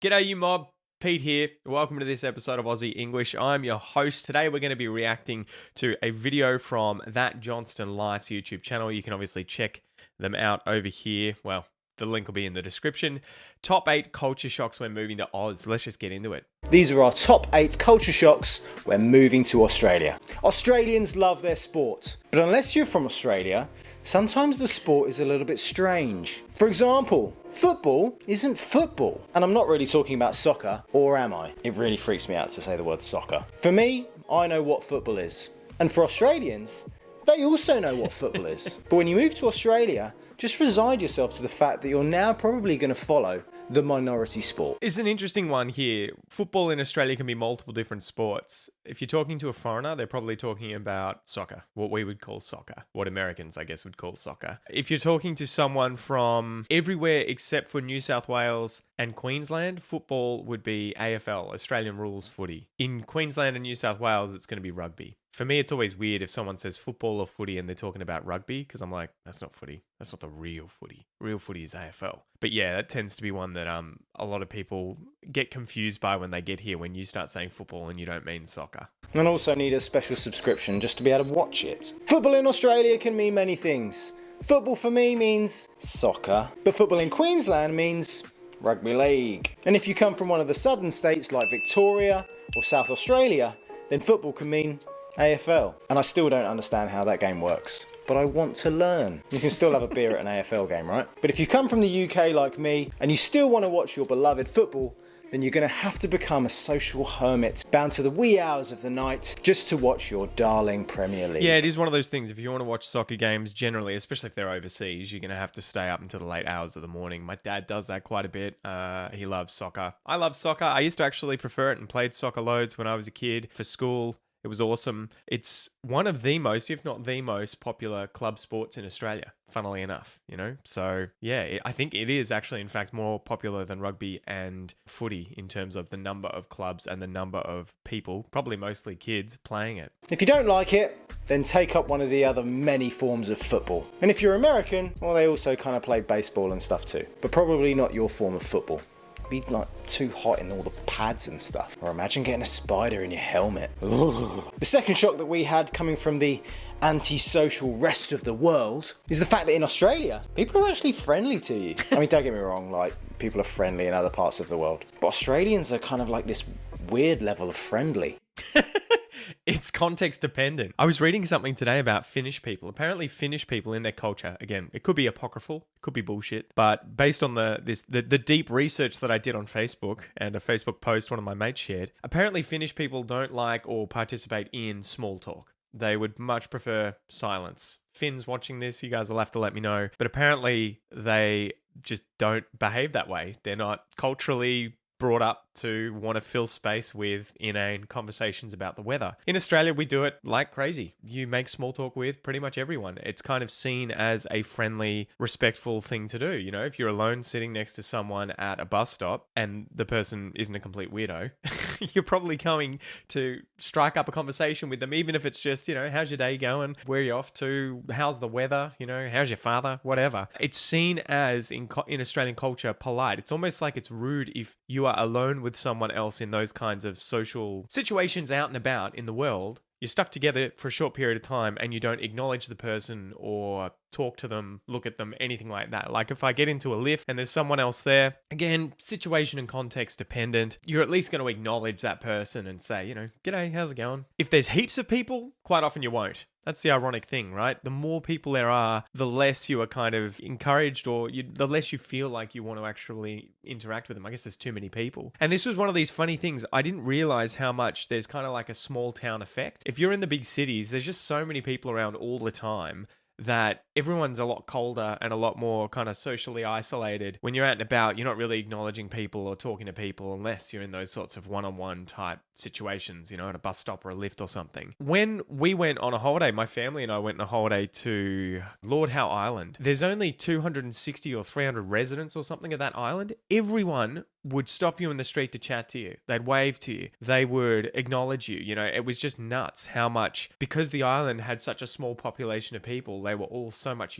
G'day, you mob. Pete here. Welcome to this episode of Aussie English. I'm your host. Today we're going to be reacting to a video from That Johnston Life's YouTube channel. You can obviously check them out over here. Well, the link will be in the description. Top 8 culture shocks when moving to Oz. Let's just get into it. These are our top 8 culture shocks when moving to Australia. Australians love their sport, but unless you're from Australia, sometimes the sport is a little bit strange. For example, football isn't football. And I'm not really talking about soccer, or am I? It really freaks me out to say the word soccer. For me, I know what football is. And for Australians, they also know what football is. But when you move to Australia, just resign yourself to the fact that you're now probably going to follow the minority sport. It's an interesting one here. Football in Australia can be multiple different sports. If you're talking to a foreigner, they're probably talking about soccer, what we would call soccer, what Americans, I guess, would call soccer. If you're talking to someone from everywhere except for New South Wales and Queensland, football would be AFL, Australian Rules Footy. In Queensland and New South Wales, it's going to be rugby. For me, it's always weird if someone says football or footy and they're talking about rugby, because I'm like, that's not footy. That's not the real footy. Real footy is AFL. But yeah, that tends to be one that a lot of people get confused by when they get here, when you start saying football and you don't mean soccer. And also need a special subscription just to be able to watch it. Football in Australia can mean many things. Football for me means soccer, but football in Queensland means rugby league. And if you come from one of the southern states like Victoria or South Australia, then football can mean AFL. And I still don't understand how that game works, but I want to learn. You can still have a beer at an AFL game, right? But if you come from the UK like me and you still want to watch your beloved football, then you're going to have to become a social hermit, bound to the wee hours of the night, just to watch your darling Premier League. Yeah, it is one of those things. If you want to watch soccer games, generally, especially if they're overseas, you're going to have to stay up until the late hours of the morning. My dad does that quite a bit. He loves soccer. I love soccer. I used to actually prefer it and played soccer loads when I was a kid for school. It was awesome. It's one of the most, if not the most, popular club sports in Australia, funnily enough, you know? So, yeah, I think it is actually, in fact, more popular than rugby and footy in terms of the number of clubs and the number of people, probably mostly kids, playing it. If you don't like it, then take up one of the other many forms of football. And if you're American, well, they also kind of play baseball and stuff too, but probably not your form of football. Be like too hot in all the pads and stuff. Or imagine getting a spider in your helmet. Ooh. The second shock that we had coming from the antisocial rest of the world is the fact that in Australia, people are actually friendly to you. I mean, don't get me wrong, like, people are friendly in other parts of the world. But Australians are kind of like this weird level of friendly. It's context dependent. I was reading something today about Finnish people. Apparently Finnish people in their culture, again, it could be apocryphal, it could be bullshit, but based on the deep research that I did on Facebook and a Facebook post one of my mates shared, apparently Finnish people don't like or participate in small talk. They would much prefer silence. Finns watching this, you guys will have to let me know. But apparently they just don't behave that way. They're not culturally brought up to want to fill space with inane conversations about the weather. In Australia, we do it like crazy. You make small talk with pretty much everyone. It's kind of seen as a friendly, respectful thing to do. You know, if you're alone sitting next to someone at a bus stop and the person isn't a complete weirdo, you're probably going to strike up a conversation with them, even if it's just, you know, how's your day going? Where are you off to? How's the weather? You know, how's your father? Whatever. It's seen as, in Australian culture, polite. It's almost like it's rude if you are alone with someone else in those kinds of social situations out and about in the world. You're stuck together for a short period of time and you don't acknowledge the person or talk to them, look at them, anything like that. Like if I get into a lift and there's someone else there, again, situation and context dependent, you're at least going to acknowledge that person and say, you know, g'day, how's it going? If there's heaps of people, quite often you won't. That's the ironic thing, right? The more people there are, the less you are kind of encouraged or the less you feel like you want to actually interact with them. I guess there's too many people. And this was one of these funny things. I didn't realize how much there's kind of like a small town effect. If you're in the big cities, there's just so many people around all the time that everyone's a lot colder and a lot more kind of socially isolated. When you're out and about, you're not really acknowledging people or talking to people unless you're in those sorts of one-on-one type situations, you know, at a bus stop or a lift or something. When we went on a holiday, my family and I went on a holiday to Lord Howe Island. There's only 260 or 300 residents or something of that island. Everyone would stop you in the street to chat to you. They'd wave to you. They would acknowledge you. You know, it was just nuts how much, because the island had such a small population of people, they were all so much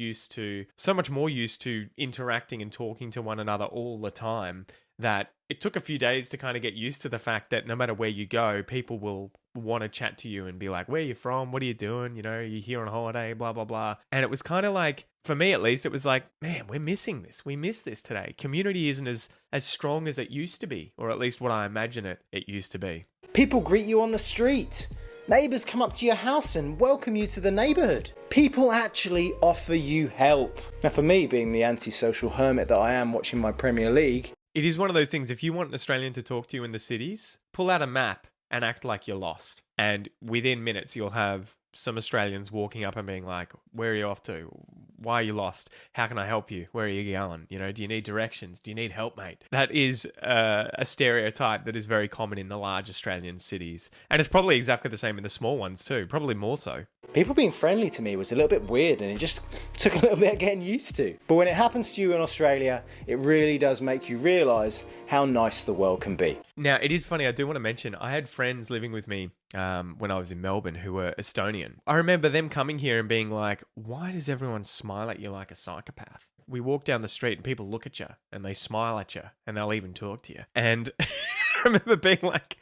more used to interacting and talking to one another all the time, that it took a few days to kind of get used to the fact that no matter where you go, people will want to chat to you and be like, where are you from? What are you doing? You know, are you here on holiday? Blah, blah, blah. And it was kind of like, for me at least, it was like, man, we're missing this. We miss this today. Community isn't as strong as it used to be, or at least what I imagine it used to be. People greet you on the street. Neighbours come up to your house and welcome you to the neighbourhood. People actually offer you help. Now for me, being the antisocial hermit that I am watching my Premier League, it is one of those things, if you want an Australian to talk to you in the cities, pull out a map and act like you're lost. And within minutes, you'll have some Australians walking up and being like, where are you off to? Why are you lost? How can I help you? Where are you going? You know, do you need directions? Do you need help, mate? That is a stereotype that is very common in the large Australian cities. And it's probably exactly the same in the small ones too, probably more so. People being friendly to me was a little bit weird and it just took a little bit of getting used to. But when it happens to you in Australia, it really does make you realise how nice the world can be. Now, it is funny, I do want to mention, I had friends living with me when I was in Melbourne who were Estonian. I remember them coming here and being like, why does everyone smile at you like a psychopath? We walk down the street and people look at you and they smile at you and they'll even talk to you. And I remember being like,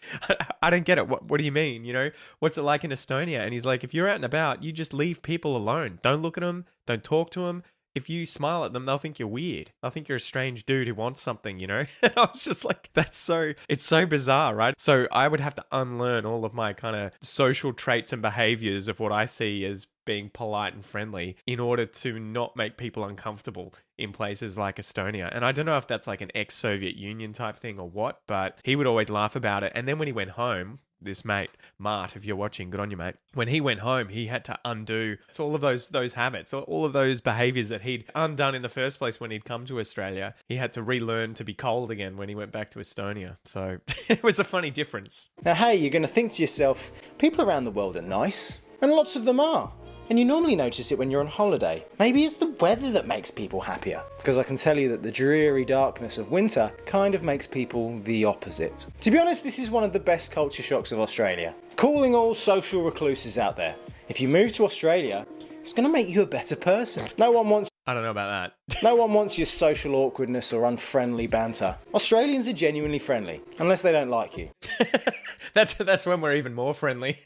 I don't get it. What do you mean? You know, what's it like in Estonia? And he's like, if you're out and about, you just leave people alone. Don't look at them. Don't talk to them. If you smile at them, they'll think you're weird. They'll think you're a strange dude who wants something, you know? And I was just like, it's so bizarre, right? So I would have to unlearn all of my kind of social traits and behaviors of what I see as being polite and friendly in order to not make people uncomfortable in places like Estonia. And I don't know if that's like an ex-Soviet Union type thing or what, but he would always laugh about it. And then when he went home, this mate, Mart, if you're watching, good on you, mate. When he went home, he had to undo all of those habits, all of those behaviors that he'd undone in the first place when he'd come to Australia. He had to relearn to be cold again when he went back to Estonia. So it was a funny difference. Now, hey, you're going to think to yourself, people around the world are nice, and lots of them are. And you normally notice it when you're on holiday. Maybe it's the weather that makes people happier. Because I can tell you that the dreary darkness of winter kind of makes people the opposite. To be honest, this is one of the best culture shocks of Australia. Calling all social recluses out there. If you move to Australia, it's going to make you a better person. No one wants I don't know about that. No one wants your social awkwardness or unfriendly banter. Australians are genuinely friendly, unless they don't like you. That's when we're even more friendly.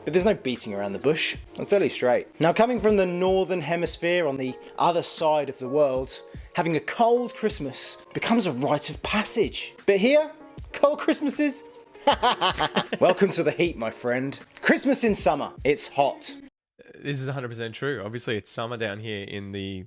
But there's no beating around the bush. It's only straight. Now, coming from the northern hemisphere on the other side of the world, having a cold Christmas becomes a rite of passage. But here, cold Christmases? Welcome to the heat, my friend. Christmas in summer. It's hot. This is 100% true. Obviously, it's summer down here in the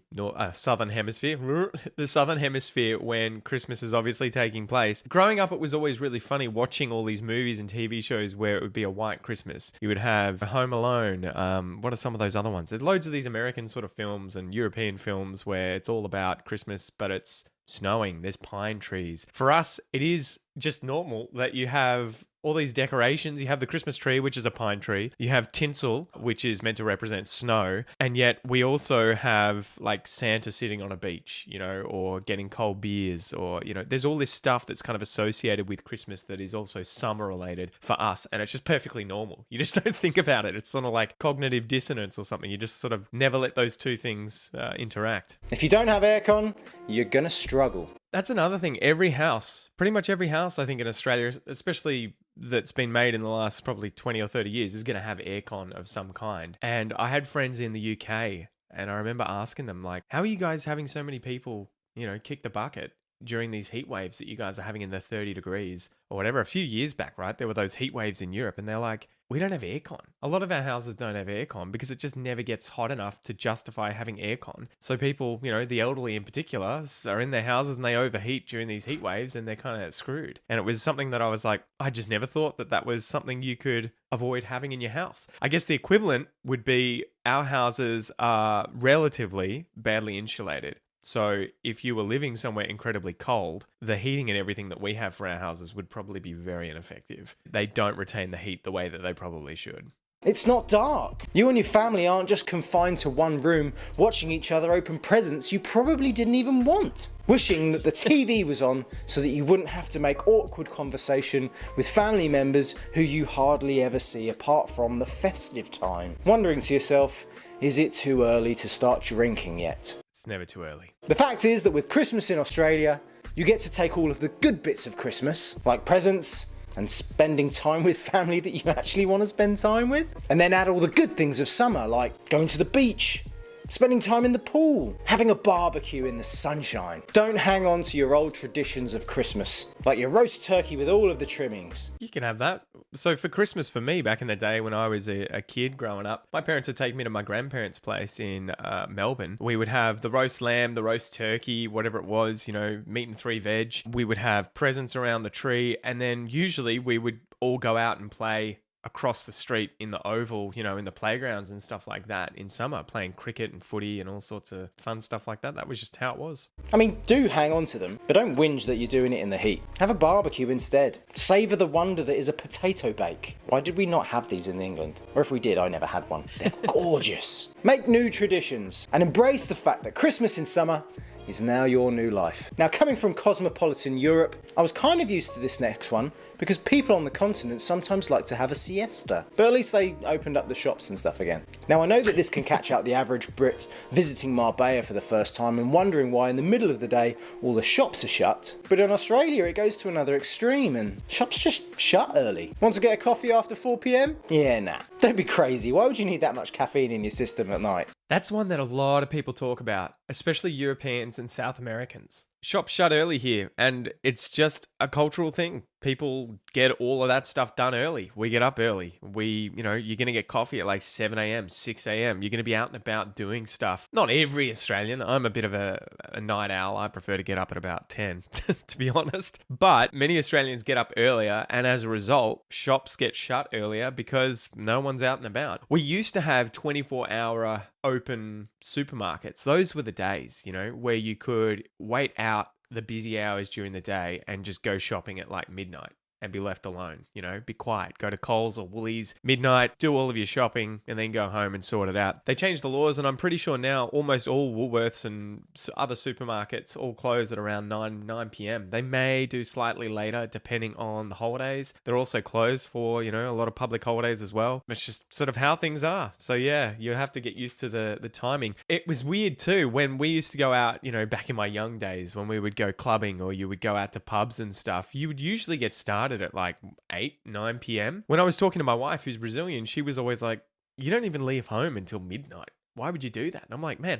southern hemisphere. The southern hemisphere when Christmas is obviously taking place. Growing up, it was always really funny watching all these movies and TV shows where it would be a white Christmas. You would have Home Alone. What are some of those other ones? There's loads of these American sort of films and European films where it's all about Christmas, but it's snowing. There's pine trees. For us, it is just normal that you have all these decorations. You have the Christmas tree, which is a pine tree. You have tinsel, which is meant to represent snow. And yet we also have like Santa sitting on a beach, you know, or getting cold beers, or, you know, there's all this stuff that's kind of associated with Christmas that is also summer related for us. And it's just perfectly normal. You just don't think about it. It's sort of like cognitive dissonance or something. You just sort of never let those two things interact. If you don't have aircon, you're going to struggle. That's another thing. Every house, pretty much every house, I think in Australia, especially that's been made in the last probably 20 or 30 years, is going to have aircon of some kind. And I had friends in the UK and I remember asking them, like, how are you guys having so many people, you know, kick the bucket during these heat waves that you guys are having in the 30 degrees or whatever? A few years back, right? There were those heat waves in Europe and they're like, we don't have aircon. A lot of our houses don't have aircon because it just never gets hot enough to justify having aircon. So people, you know, the elderly in particular, are in their houses and they overheat during these heat waves and they're kind of screwed. And it was something that I was like, I just never thought that that was something you could avoid having in your house. I guess the equivalent would be our houses are relatively badly insulated. So if you were living somewhere incredibly cold, the heating and everything that we have for our houses would probably be very ineffective. They don't retain the heat the way that they probably should. It's not dark. You and your family aren't just confined to one room, watching each other open presents you probably didn't even want. Wishing that the TV was on so that you wouldn't have to make awkward conversation with family members who you hardly ever see apart from the festive time. Wondering to yourself, is it too early to start drinking yet? It's never too early. The fact is that with Christmas in Australia, You get to take all of the good bits of Christmas, like presents and spending time with family that you actually want to spend time with, and then add all the good things of summer, like going to the beach, spending time in the pool, having a barbecue in the sunshine. Don't hang on to your old traditions of Christmas, like your roast turkey with all of the trimmings. You can have that. So for Christmas for me, back in the day when I was a kid growing up, my parents would take me to my grandparents' place in Melbourne. We would have the roast lamb, the roast turkey, whatever it was, meat and 3 veg. We would have presents around the tree, and then usually we would all go out and play across the street in the oval, in the playgrounds and stuff like that in summer, playing cricket and footy and all sorts of fun stuff like that. That was just how it was. I mean, do hang on to them, but don't whinge that you're doing it in the heat. Have a barbecue instead. Savour the wonder that is a potato bake. Why did we not have these in England? Or if we did, I never had one. They're gorgeous. Make new traditions and embrace the fact that Christmas in summer is now your new life. Now, coming from cosmopolitan Europe, I was kind of used to this next one because people on the continent sometimes like to have a siesta. But at least they opened up the shops and stuff again. Now, I know that this can catch out the average Brit visiting Marbella for the first time and wondering why in the middle of the day all the shops are shut. But in Australia, it goes to another extreme and shops just shut early. Want to get a coffee after 4 p.m? Yeah, nah. Don't be crazy. Why would you need that much caffeine in your system at night? That's one that a lot of people talk about, especially Europeans and South Americans. Shops shut early here, and it's just a cultural thing. People get all of that stuff done early. We get up early. You're going to get coffee at like 7 a.m., 6 a.m. You're going to be out and about doing stuff. Not every Australian. I'm a bit of a night owl. I prefer to get up at about 10, to be honest. But many Australians get up earlier, and as a result, shops get shut earlier because no one's out and about. We used to have 24-hour open supermarkets. Those were the days, where you could wait out the busy hours during the day and just go shopping at like midnight and be left alone, be quiet, go to Coles or Woolies, midnight, do all of your shopping and then go home and sort it out. They changed the laws, and I'm pretty sure now almost all Woolworths and other supermarkets all close at around 9 p.m. They may do slightly later depending on the holidays. They're also closed for, a lot of public holidays as well. It's just sort of how things are. So yeah, you have to get used to the timing. It was weird too when we used to go out, back in my young days when we would go clubbing or you would go out to pubs and stuff, you would usually get started at like 9 p.m. When I was talking to my wife, who's Brazilian, she was always like, you don't even leave home until midnight. Why would you do that? And I'm like, man,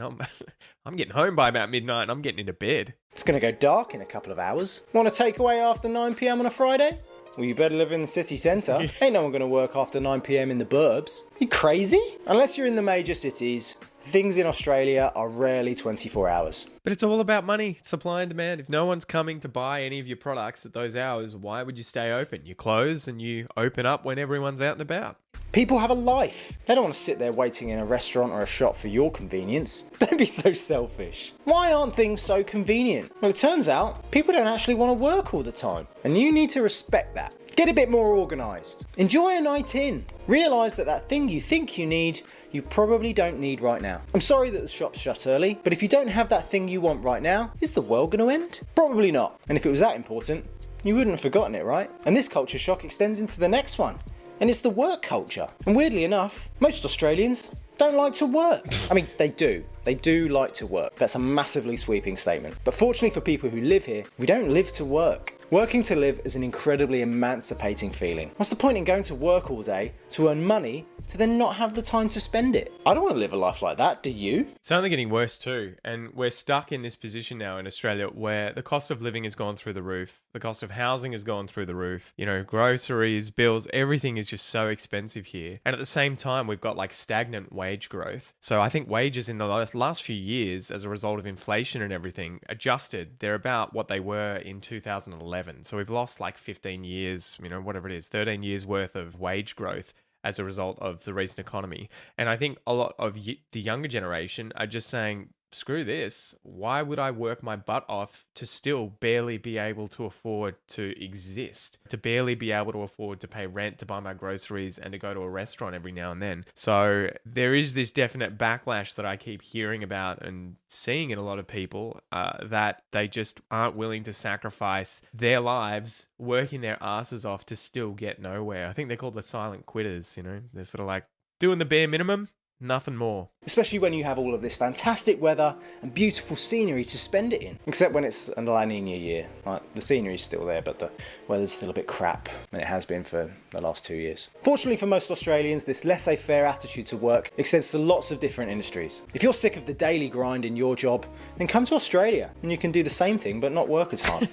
I'm getting home by about midnight and I'm getting into bed. It's going to go dark in a couple of hours. Want a takeaway after 9 p.m. on a Friday? Well, you better live in the city centre. Ain't no one going to work after 9 p.m. in the burbs. You crazy? Unless you're in the major cities, things in Australia are rarely 24 hours. But it's all about money, supply and demand. If no one's coming to buy any of your products at those hours, why would you stay open? You close and you open up when everyone's out and about. People have a life. They don't want to sit there waiting in a restaurant or a shop for your convenience. Don't be so selfish. Why aren't things so convenient? Well, it turns out people don't actually want to work all the time, and you need to respect that. Get a bit more organised. Enjoy a night in. Realise that thing you think you need, you probably don't need right now. I'm sorry that the shop's shut early, but if you don't have that thing you want right now, is the world going to end? Probably not. And if it was that important, you wouldn't have forgotten it, right? And this culture shock extends into the next one. And it's the work culture. And weirdly enough, most Australians don't like to work. I mean, they do. They do like to work. That's a massively sweeping statement. But fortunately for people who live here, we don't live to work. Working to live is an incredibly emancipating feeling. What's the point in going to work all day to earn money to then not have the time to spend it? I don't want to live a life like that, do you? It's only getting worse too. And we're stuck in this position now in Australia where the cost of living has gone through the roof. The cost of housing has gone through the roof. Groceries, bills, everything is just so expensive here. And at the same time, we've got like stagnant wage growth. So I think wages in the last few years, as a result of inflation and everything, adjusted. They're about what they were in 2011. So we've lost like 15 years, whatever it is, 13 years worth of wage growth as a result of the recent economy. And I think a lot of the younger generation are just saying, screw this. Why would I work my butt off to still barely be able to afford to exist, to barely be able to afford to pay rent, to buy my groceries, and to go to a restaurant every now and then? So there is this definite backlash that I keep hearing about and seeing in a lot of people that they just aren't willing to sacrifice their lives working their asses off to still get nowhere. I think they're called the silent quitters, They're sort of like doing the bare minimum, Nothing more. Especially when you have all of this fantastic weather and beautiful scenery to spend it in. Except when it's a La Nina year. Like, the scenery's still there, but the weather's still a bit crap, and it has been for the last 2 years. Fortunately for most Australians, this laissez-faire attitude to work extends to lots of different industries. If you're sick of the daily grind in your job, then come to Australia, and you can do the same thing but not work as hard.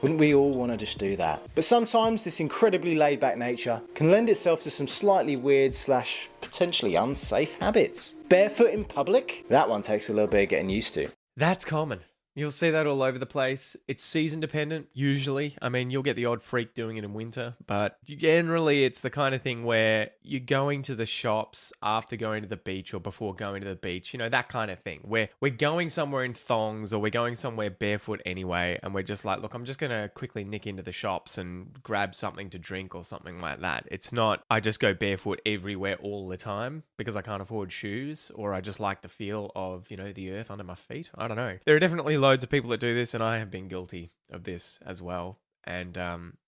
Wouldn't we all want to just do that? But sometimes this incredibly laid-back nature can lend itself to some slightly weird / potentially unsafe habits. Barefoot in public? That one takes a little bit of getting used to. That's common. You'll see that all over the place. It's season dependent, usually. I mean, you'll get the odd freak doing it in winter, but generally it's the kind of thing where you're going to the shops after going to the beach or before going to the beach, you know, that kind of thing, where we're going somewhere in thongs or we're going somewhere barefoot anyway, and we're just like, look, I'm just going to quickly nick into the shops and grab something to drink or something like that. It's not, I just go barefoot everywhere all the time because I can't afford shoes, or I just like the feel of, you know, the earth under my feet. I don't know. There are definitely loads of people that do this, and I have been guilty of this as well. And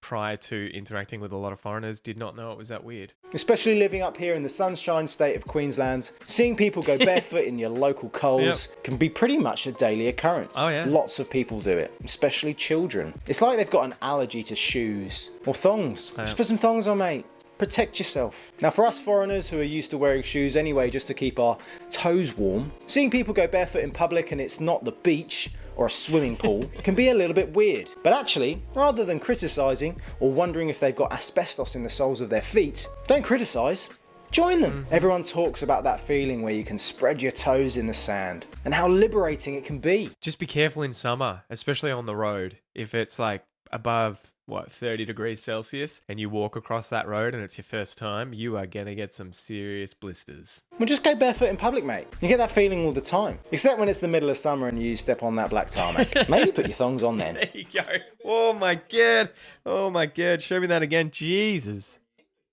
prior to interacting with a lot of foreigners, did not know it was that weird. Especially living up here in the sunshine state of Queensland, seeing people go barefoot in your local Coles can be pretty much a daily occurrence. Oh, yeah. Lots of people do it, especially children. It's like they've got an allergy to shoes or thongs. Just put some thongs on, mate. Protect yourself. Now, for us foreigners who are used to wearing shoes anyway just to keep our toes warm, seeing people go barefoot in public and it's not the beach or a swimming pool can be a little bit weird. But actually, rather than criticising or wondering if they've got asbestos in the soles of their feet, don't criticise. Join them. Everyone talks about that feeling where you can spread your toes in the sand and how liberating it can be. Just be careful in summer, especially on the road. If it's like above 30 degrees Celsius and you walk across that road and it's your first time, you are gonna get some serious blisters. Well, just go barefoot in public, mate. You get that feeling all the time. Except when it's the middle of summer and you step on that black tarmac. Maybe put your thongs on then. There you go. Oh my god. Oh my god. Show me that again. Jesus.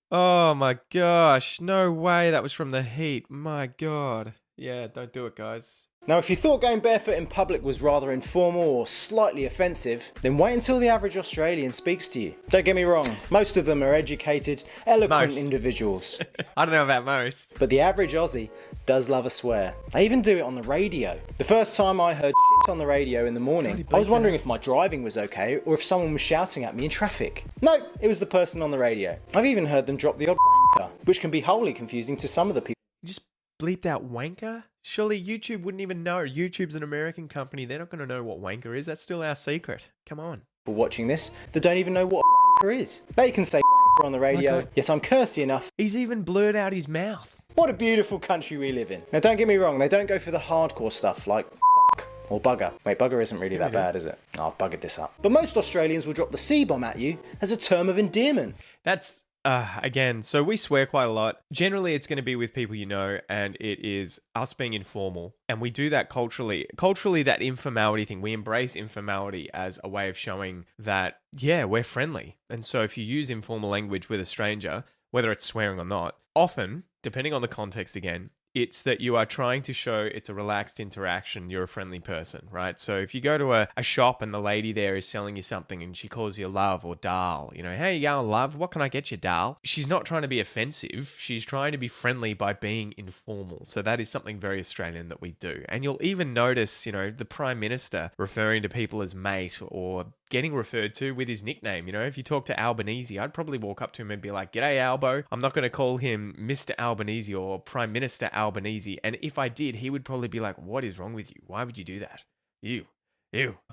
Oh my gosh. No way that was from the heat. My god. Yeah, don't do it, guys. Now, if you thought going barefoot in public was rather informal or slightly offensive, then wait until the average Australian speaks to you. Don't get me wrong, most of them are educated, eloquent individuals. I don't know about most. But the average Aussie does love a swear. They even do it on the radio. The first time I heard shit on the radio in the morning, I was wondering if my driving was okay or if someone was shouting at me in traffic. No, it was the person on the radio. I've even heard them drop the odd wanker, which can be wholly confusing to some of the people. You just bleeped out wanker? Surely YouTube wouldn't even know. YouTube's an American company. They're not going to know what wanker is. That's still our secret. Come on. People watching this that don't even know what a wanker is. They can say wanker on the radio, Okay. yet I'm cursy enough. He's even blurred out his mouth. What a beautiful country we live in. Now, don't get me wrong, they don't go for the hardcore stuff like fuck or bugger. Wait, bugger isn't really that bad, is it? Oh, I've buggered this up. But most Australians will drop the C-bomb at you as a term of endearment. That's, again, so we swear quite a lot. Generally, it's going to be with people you know, and it is us being informal. And we do that culturally. Culturally, that informality thing, we embrace informality as a way of showing that, yeah, we're friendly. And so if you use informal language with a stranger, whether it's swearing or not, often, depending on the context again, it's that you are trying to show it's a relaxed interaction. You're a friendly person, right? So if you go to a shop and the lady there is selling you something and she calls you love or doll, you know, hey, you going, love? What can I get you, doll? She's not trying to be offensive. She's trying to be friendly by being informal. So that is something very Australian that we do. And you'll even notice, you know, the Prime Minister referring to people as mate or getting referred to with his nickname. You know, if you talk to Albanese, I'd probably walk up to him and be like, g'day, Albo. I'm not going to call him Mr. Albanese or Prime Minister Albanese. And if I did, he would probably be like, what is wrong with you? Why would you do that? Ew.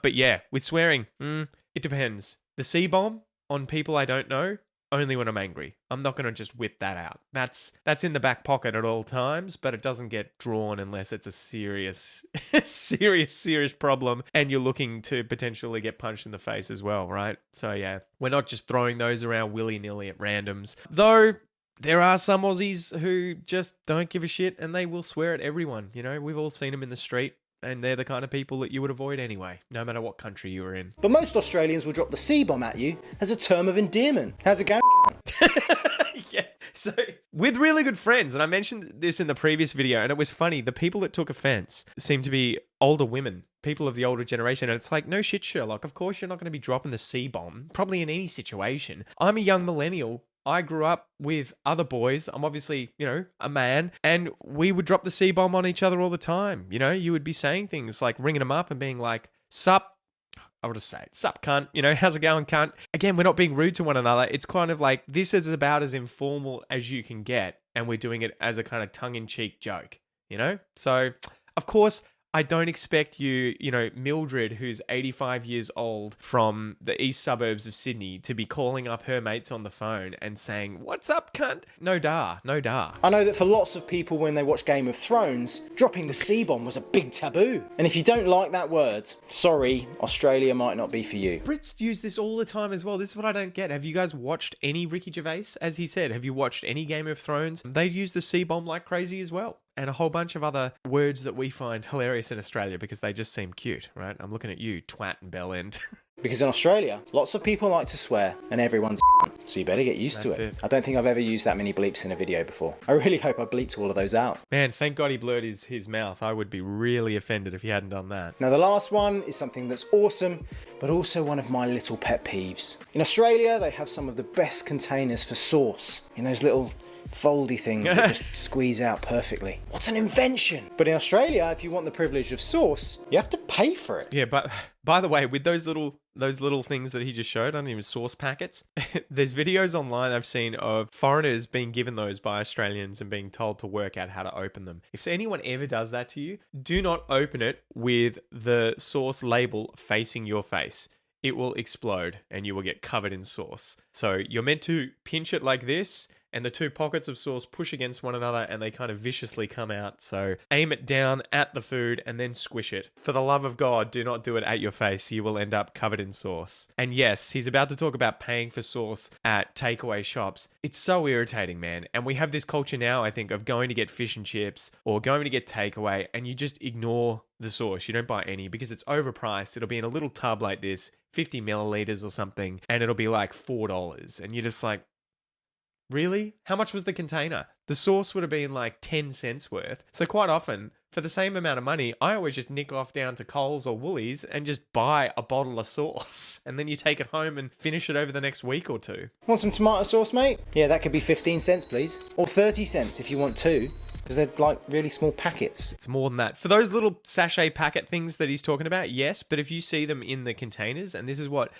But yeah, with swearing, it depends. The C-bomb on people I don't know, only when I'm angry. I'm not going to just whip that out. That's in the back pocket at all times, but it doesn't get drawn unless it's a serious, serious problem and you're looking to potentially get punched in the face as well, right? So yeah, we're not just throwing those around willy-nilly at randoms. Though there are some Aussies who just don't give a shit and they will swear at everyone. You know, we've all seen them in the street. And they're the kind of people that you would avoid anyway, no matter what country you were in. But most Australians will drop the C-bomb at you as a term of endearment. How's it going? Yeah. So, with really good friends, and I mentioned this in the previous video, and it was funny, the people that took offense seemed to be older women, people of the older generation, and it's like, no shit, Sherlock, of course you're not going to be dropping the C-bomb, probably in any situation. I'm a young millennial I grew up with other boys. I'm obviously, a man, and we would drop the C-bomb on each other all the time. You would be saying things like ringing them up and being like, sup. I would just say, sup, cunt. How's it going, cunt? Again, we're not being rude to one another. It's kind of like, this is about as informal as you can get, and we're doing it as a kind of tongue-in-cheek joke, So, of course, I don't expect you, Mildred, who's 85 years old from the east suburbs of Sydney, to be calling up her mates on the phone and saying, what's up, cunt? No da. I know that for lots of people when they watch Game of Thrones, dropping the C-bomb was a big taboo. And if you don't like that word, sorry, Australia might not be for you. Brits use this all the time as well. This is what I don't get. Have you guys watched any Ricky Gervais? As he said, have you watched any Game of Thrones? They use the C-bomb like crazy as well. And a whole bunch of other words that we find hilarious in Australia because they just seem cute, right? I'm looking at you, twat and bell end. Because in Australia, lots of people like to swear and everyone's a cunt, so you better get used to it. I don't think I've ever used that many bleeps in a video before. I really hope I bleeped all of those out. Man, thank God he blurred his mouth. I would be really offended if he hadn't done that. Now the last one is something that's awesome, but also one of my little pet peeves. In Australia, they have some of the best containers for sauce. In those little foldy things that just squeeze out perfectly. What's an invention? But in Australia, if you want the privilege of sauce, you have to pay for it. Yeah, but by the way, with those little things that he just showed, I don't even sauce packets. There's videos online I've seen of foreigners being given those by Australians and being told to work out how to open them. If anyone ever does that to you, do not open it with the sauce label facing your face. It will explode and you will get covered in sauce. So you're meant to pinch it like this, and the two pockets of sauce push against one another and they kind of viciously come out. So aim it down at the food and then squish it. For the love of God, do not do it at your face. You will end up covered in sauce. And yes, he's about to talk about paying for sauce at takeaway shops. It's so irritating, man. And we have this culture now, I think, of going to get fish and chips or going to get takeaway and you just ignore the sauce. You don't buy any because it's overpriced. It'll be in a little tub like this, 50 milliliters or something, and it'll be like $4. And you're just like, really? How much was the container? The sauce would have been like 10 cents worth. So quite often, for the same amount of money, I always just nick off down to Coles or Woolies and just buy a bottle of sauce. And then you take it home and finish it over the next week or two. Want some tomato sauce, mate? Yeah, that could be 15 cents, please. Or 30 cents if you want two. Because they're like really small packets. It's more than that. For those little sachet packet things that he's talking about, yes. But if you see them in the containers, and this is what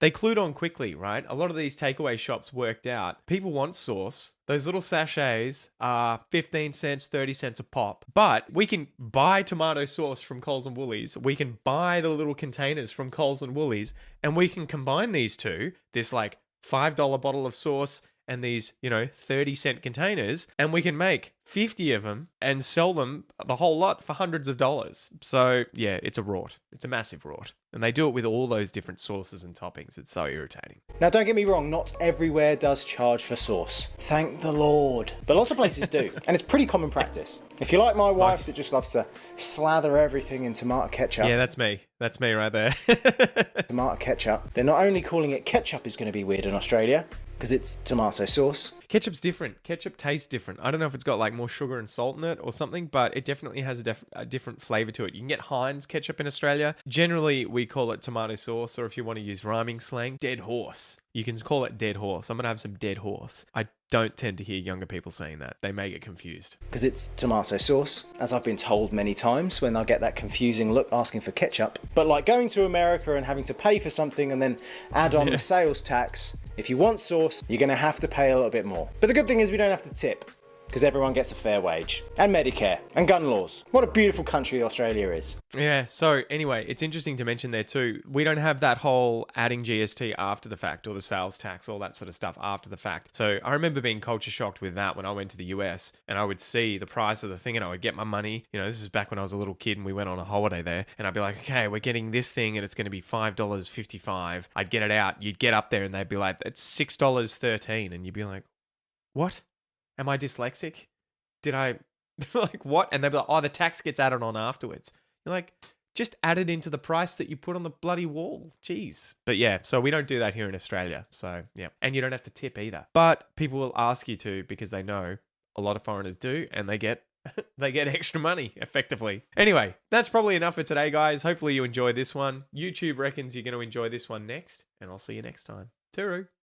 they clued on quickly, right? A lot of these takeaway shops worked out. People want sauce. Those little sachets are 15 cents, 30 cents a pop. But we can buy tomato sauce from Coles and Woolies. We can buy the little containers from Coles and Woolies. And we can combine these two, this like $5 bottle of sauce and these, 30-cent containers, and we can make 50 of them and sell them the whole lot for hundreds of dollars. So, yeah, it's a rort. It's a massive rort. And they do it with all those different sauces and toppings. It's so irritating. Now, don't get me wrong, not everywhere does charge for sauce. Thank the Lord. But lots of places do. And it's pretty common practice. If you're like my wife that just loves to slather everything in tomato ketchup. Yeah, that's me. That's me right there. Tomato ketchup. They're not only calling it ketchup is going to be weird in Australia, because it's tomato sauce. Ketchup's different. Ketchup tastes different. I don't know if it's got like more sugar and salt in it or something, but it definitely has a different flavor to it. You can get Heinz ketchup in Australia. Generally, we call it tomato sauce, or if you want to use rhyming slang, dead horse. You can call it dead horse. I'm going to have some dead horse. I don't tend to hear younger people saying that. They may get confused. Because it's tomato sauce, as I've been told many times when I get that confusing look asking for ketchup. But like going to America and having to pay for something and then add on the sales tax, if you want sauce, you're going to have to pay a little bit more. But the good thing is we don't have to tip, because everyone gets a fair wage. And Medicare. And gun laws. What a beautiful country Australia is. Yeah, so anyway, it's interesting to mention there too, we don't have that whole adding GST after the fact, or the sales tax, all that sort of stuff after the fact. So I remember being culture shocked with that when I went to the US, and I would see the price of the thing and I would get my money. This is back when I was a little kid and we went on a holiday there, and I'd be like, okay, we're getting this thing and it's going to be $5.55. I'd get it out, you'd get up there and they'd be like, it's $6.13, and you'd be like, what? Am I dyslexic? Did I, like, what? And they'd be like, oh, the tax gets added on afterwards. You're like, just add it into the price that you put on the bloody wall. Jeez. But yeah, so we don't do that here in Australia. So yeah. And you don't have to tip either. But people will ask you to, because they know a lot of foreigners do, and they get extra money, effectively. Anyway, that's probably enough for today, guys. Hopefully you enjoyed this one. YouTube reckons you're going to enjoy this one next, and I'll see you next time. Tooroo.